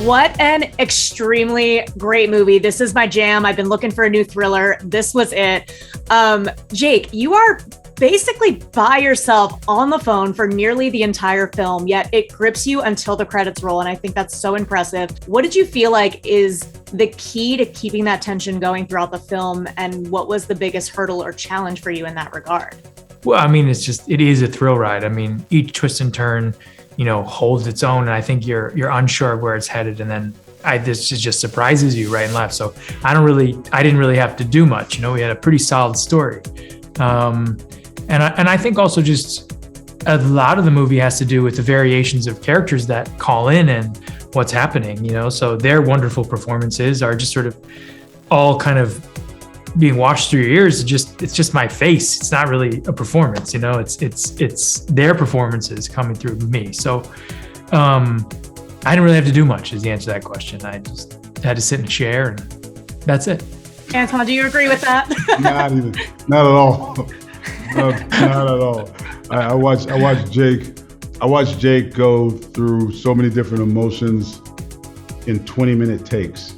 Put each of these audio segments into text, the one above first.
What an extremely great movie. This is my jam. I've been looking for a new thriller. This was it. Jake, you are basically by yourself on the phone for nearly the entire film, yet it grips you until the credits roll. And I think that's so impressive. What did you feel like is the key to keeping that tension going throughout the film? And what was the biggest hurdle or challenge for you in that regard? Well, I mean, it is a thrill ride. I mean, each twist and turn, holds its own. And I think you're unsure of where it's headed. And then this just surprises you right and left. So I didn't really have to do much. We had a pretty solid story. And I think also just a lot of the movie has to do with the variations of characters that call in and what's happening, so their wonderful performances are just sort of all kind of being washed through your ears. It's just my face. It's not really a performance, it's their performances coming through me. So I didn't really have to do much is the answer to that question. I just had to sit in a chair and that's it. Antoine, do you agree with that? Not at all. Not at all. I watched Jake go through so many different emotions in 20-minute takes.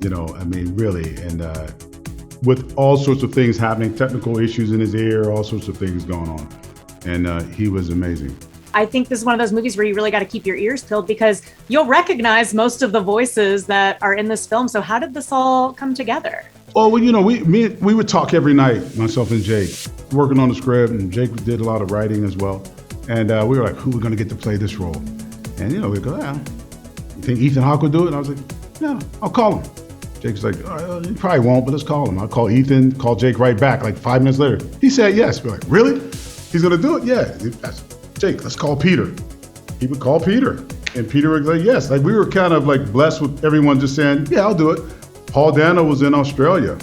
Really, and with all sorts of things happening, technical issues in his ear, all sorts of things going on, and he was amazing. I think this is one of those movies where you really got to keep your ears peeled because you'll recognize most of the voices that are in this film. So how did this all come together? Oh, well, we would talk every night, myself and Jake, working on the script, and Jake did a lot of writing as well. And we were like, who are we going to get to play this role? And, we go, you think Ethan Hawke would do it? And I was like, no, I'll call him. Jake's like, he probably won't, but let's call him. I'll call Ethan, call Jake right back, like 5 minutes later. He said yes. We're like, really? He's going to do it? Yeah. Jake, let's call Peter. He would call Peter. And Peter would like, yes. Like, we were kind of like blessed with everyone just saying, yeah, I'll do it. Paul Dano was in Australia.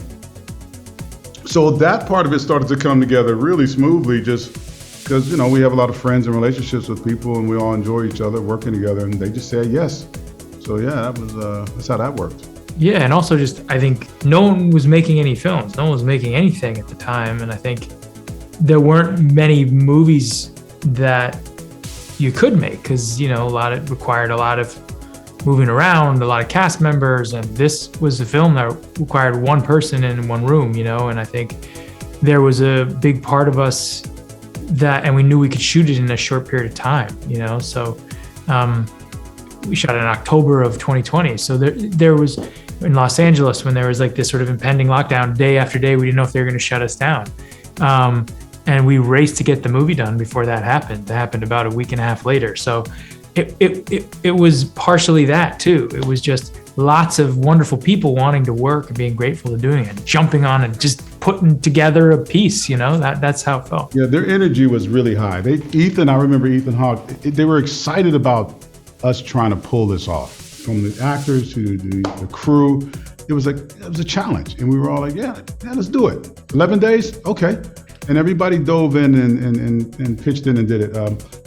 So that part of it started to come together really smoothly just because, we have a lot of friends and relationships with people and we all enjoy each other working together and they just said yes. So yeah, that's how that worked. Yeah, and also just, I think no one was making any films. No one was making anything at the time. And I think there weren't many movies that you could make because, it required a lot of moving around, a lot of cast members, and this was a film that required one person in one room, and I think there was a big part of us and we knew we could shoot it in a short period of time, so we shot it in October of 2020. So there was, in Los Angeles, when there was like this sort of impending lockdown, day after day, we didn't know if they were going to shut us down. And we raced to get the movie done before that happened. That happened about a week and a half later. So it was partially that too. It was just lots of wonderful people wanting to work and being grateful to doing it, jumping on and just putting together a piece, that's how it felt. Yeah, their energy was really high. I remember Ethan Hawke, they were excited about us trying to pull this off. From the actors to the crew, it was a challenge. And we were all like, yeah, let's do it. 11 days? Okay. And everybody dove in and pitched in and did it.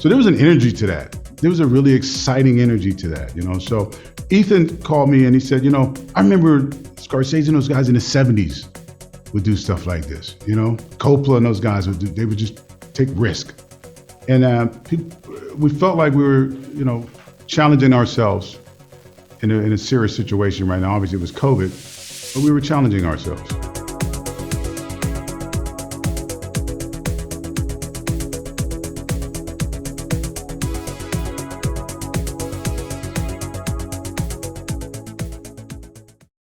So there was an energy to that. There was a really exciting energy to that, So Ethan called me and he said, I remember Scorsese and those guys in the 70s would do stuff like this, Coppola and those guys they would just take risk. And we felt like we were, challenging ourselves in a serious situation right now. Obviously it was COVID, but we were challenging ourselves.